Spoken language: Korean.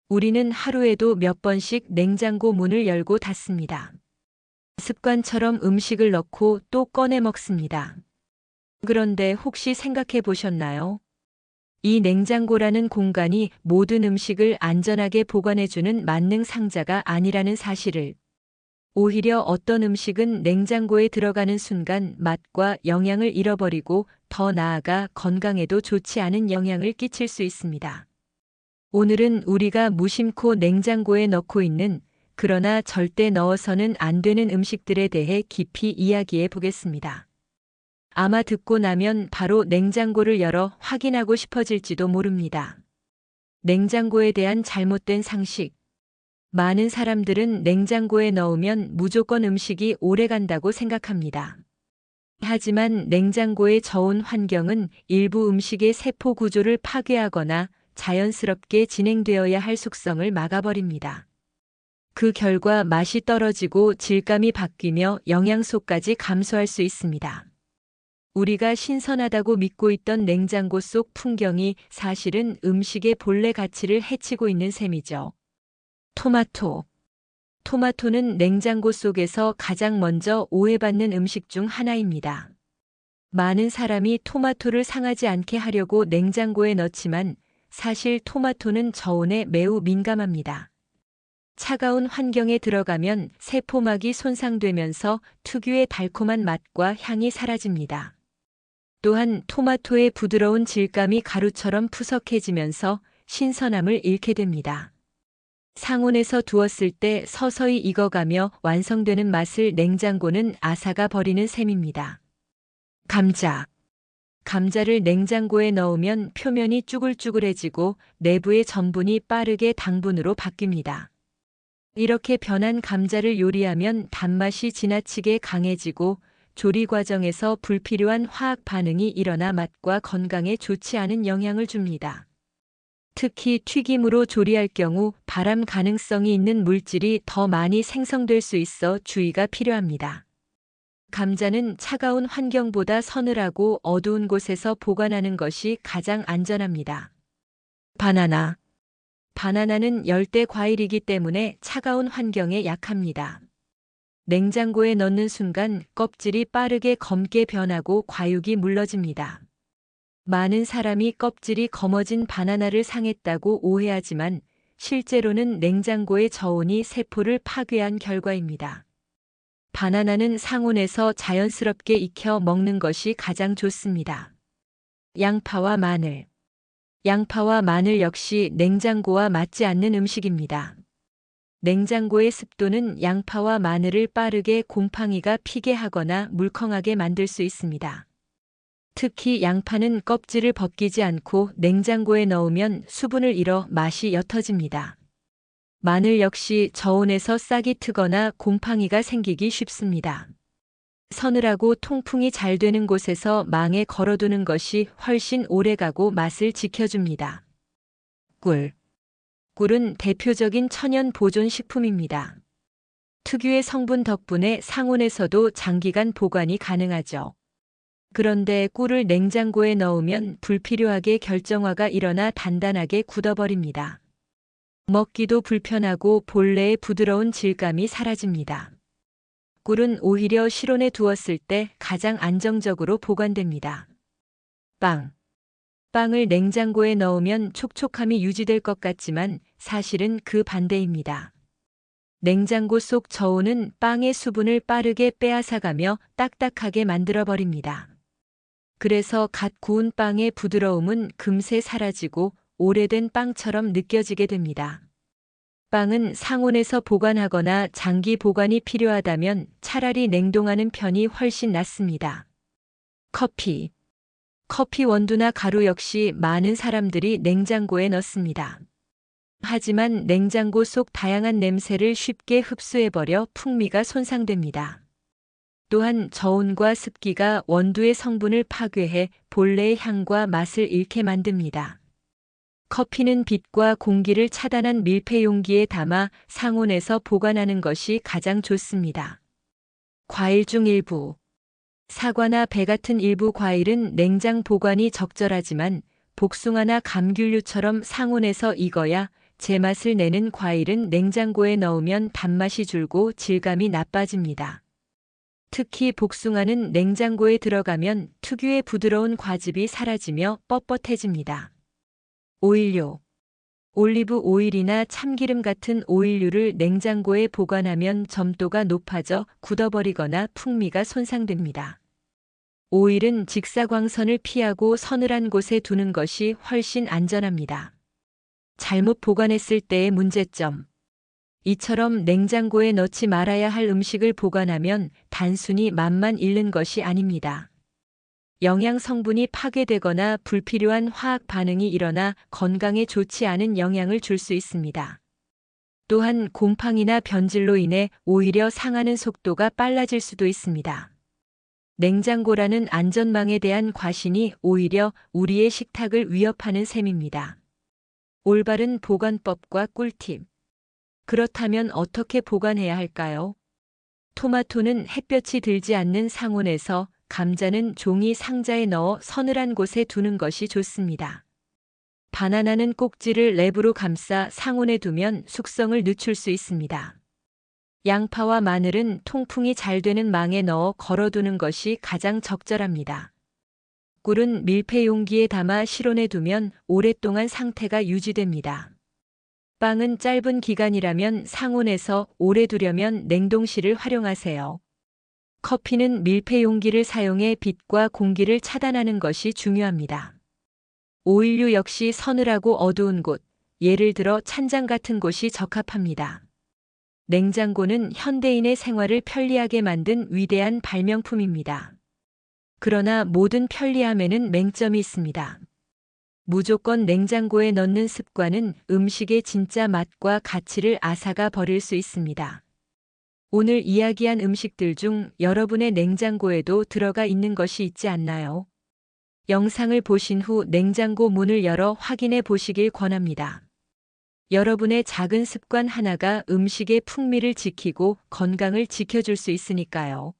우리는 하루에도 몇 번씩 냉장고 문을 열고 닫습니다. 습관처럼 음식을 넣고 또 꺼내 먹습니다. 그런데 혹시 생각해 보셨나요? 이 냉장고라는 공간이 모든 음식을 안전하게 보관해주는 만능 상자가 아니라는 사실을. 오히려 어떤 음식은 냉장고에 들어가는 순간 맛과 영양을 잃어버리고 더 나아가 건강에도 좋지 않은 영향을 끼칠 수 있습니다. 오늘은 우리가 무심코 냉장고에 넣고 있는, 그러나 절대 넣어서는 안 되는 음식들에 대해 깊이 이야기해 보겠습니다. 아마 듣고 나면 바로 냉장고를 열어 확인하고 싶어질지도 모릅니다. 냉장고에 대한 잘못된 상식. 많은 사람들은 냉장고에 넣으면 무조건 음식이 오래 간다고 생각합니다. 하지만 냉장고의 저온 환경은 일부 음식의 세포 구조를 파괴하거나 자연스럽게 진행되어야 할 숙성을 막아버립니다. 그 결과 맛이 떨어지고 질감이 바뀌며 영양소까지 감소할 수 있습니다. 우리가 신선하다고 믿고 있던 냉장고 속 풍경이 사실은 음식의 본래 가치를 해치고 있는 셈이죠. 토마토. 토마토는 냉장고 속에서 가장 먼저 오해받는 음식 중 하나입니다. 많은 사람이 토마토를 상하지 않게 하려고 냉장고에 넣지만 사실 토마토는 저온에 매우 민감합니다. 차가운 환경에 들어가면 세포막이 손상되면서 특유의 달콤한 맛과 향이 사라집니다. 또한 토마토의 부드러운 질감이 가루처럼 푸석해지면서 신선함을 잃게 됩니다. 상온에서 두었을 때 서서히 익어가며 완성되는 맛을 냉장고는 앗아가 버리는 셈입니다. 감자. 감자를 냉장고에 넣으면 표면이 쭈글쭈글해지고 내부의 전분이 빠르게 당분으로 바뀝니다. 이렇게 변한 감자를 요리하면 단맛이 지나치게 강해지고 조리 과정에서 불필요한 화학 반응이 일어나 맛과 건강에 좋지 않은 영향을 줍니다. 특히 튀김으로 조리할 경우 발암 가능성이 있는 물질이 더 많이 생성될 수 있어 주의가 필요합니다. 감자는 차가운 환경보다 서늘하고 어두운 곳에서 보관하는 것이 가장 안전합니다. 바나나. 바나나는 열대 과일이기 때문에 차가운 환경에 약합니다. 냉장고에 넣는 순간 껍질이 빠르게 검게 변하고 과육이 물러집니다. 많은 사람이 껍질이 검어진 바나나를 상했다고 오해하지만 실제로는 냉장고의 저온이 세포를 파괴한 결과입니다. 바나나는 상온에서 자연스럽게 익혀 먹는 것이 가장 좋습니다. 양파와 마늘. 양파와 마늘 역시 냉장고와 맞지 않는 음식입니다. 냉장고의 습도는 양파와 마늘을 빠르게 곰팡이가 피게 하거나 물컹하게 만들 수 있습니다. 특히 양파는 껍질을 벗기지 않고 냉장고에 넣으면 수분을 잃어 맛이 옅어집니다. 마늘 역시 저온에서 싹이 트거나 곰팡이가 생기기 쉽습니다. 서늘하고 통풍이 잘 되는 곳에서 망에 걸어두는 것이 훨씬 오래가고 맛을 지켜줍니다. 꿀. 꿀은 대표적인 천연 보존 식품입니다. 특유의 성분 덕분에 상온에서도 장기간 보관이 가능하죠. 그런데 꿀을 냉장고에 넣으면 불필요하게 결정화가 일어나 단단하게 굳어버립니다. 먹기도 불편하고 본래의 부드러운 질감이 사라집니다. 꿀은 오히려 실온에 두었을 때 가장 안정적으로 보관됩니다. 빵. 빵을 냉장고에 넣으면 촉촉함이 유지될 것 같지만 사실은 그 반대입니다. 냉장고 속 저온은 빵의 수분을 빠르게 빼앗아가며 딱딱하게 만들어버립니다. 그래서 갓 구운 빵의 부드러움은 금세 사라지고 오래된 빵처럼 느껴지게 됩니다. 빵은 상온에서 보관하거나 장기 보관이 필요하다면 차라리 냉동하는 편이 훨씬 낫습니다. 커피. 커피 원두나 가루 역시 많은 사람들이 냉장고에 넣습니다. 하지만 냉장고 속 다양한 냄새를 쉽게 흡수해버려 풍미가 손상됩니다. 또한 저온과 습기가 원두의 성분을 파괴해 본래의 향과 맛을 잃게 만듭니다. 커피는 빛과 공기를 차단한 밀폐 용기에 담아 상온에서 보관하는 것이 가장 좋습니다. 과일 중 일부. 사과나 배 같은 일부 과일은 냉장 보관이 적절하지만 복숭아나 감귤류처럼 상온에서 익어야 제맛을 내는 과일은 냉장고에 넣으면 단맛이 줄고 질감이 나빠집니다. 특히 복숭아는 냉장고에 들어가면 특유의 부드러운 과즙이 사라지며 뻣뻣해집니다. 오일료. 올리브 오일이나 참기름 같은 오일류를 냉장고에 보관하면 점도가 높아져 굳어버리거나 풍미가 손상됩니다. 오일은 직사광선을 피하고 서늘한 곳에 두는 것이 훨씬 안전합니다. 잘못 보관했을 때의 문제점. 이처럼 냉장고에 넣지 말아야 할 음식을 보관하면 단순히 맛만 잃는 것이 아닙니다. 영양 성분이 파괴되거나 불필요한 화학 반응이 일어나 건강에 좋지 않은 영향을 줄 수 있습니다. 또한 곰팡이나 변질로 인해 오히려 상하는 속도가 빨라질 수도 있습니다. 냉장고라는 안전망에 대한 과신이 오히려 우리의 식탁을 위협하는 셈입니다. 올바른 보관법과 꿀팁. 그렇다면 어떻게 보관해야 할까요? 토마토는 햇볕이 들지 않는 상온에서, 감자는 종이 상자에 넣어 서늘한 곳에 두는 것이 좋습니다. 바나나는 꼭지를 랩으로 감싸 상온에 두면 숙성을 늦출 수 있습니다. 양파와 마늘은 통풍이 잘 되는 망에 넣어 걸어두는 것이 가장 적절합니다. 꿀은 밀폐 용기에 담아 실온에 두면 오랫동안 상태가 유지됩니다. 빵은 짧은 기간이라면 상온에서 오래 두려면 냉동실을 활용하세요. 커피는 밀폐 용기를 사용해 빛과 공기를 차단하는 것이 중요합니다. 오일류 역시 서늘하고 어두운 곳, 예를 들어 찬장 같은 곳이 적합합니다. 냉장고는 현대인의 생활을 편리하게 만든 위대한 발명품입니다. 그러나 모든 편리함에는 맹점이 있습니다. 무조건 냉장고에 넣는 습관은 음식의 진짜 맛과 가치를 앗아가 버릴 수 있습니다. 오늘 이야기한 음식들 중 여러분의 냉장고에도 들어가 있는 것이 있지 않나요? 영상을 보신 후 냉장고 문을 열어 확인해 보시길 권합니다. 여러분의 작은 습관 하나가 음식의 풍미를 지키고 건강을 지켜줄 수 있으니까요.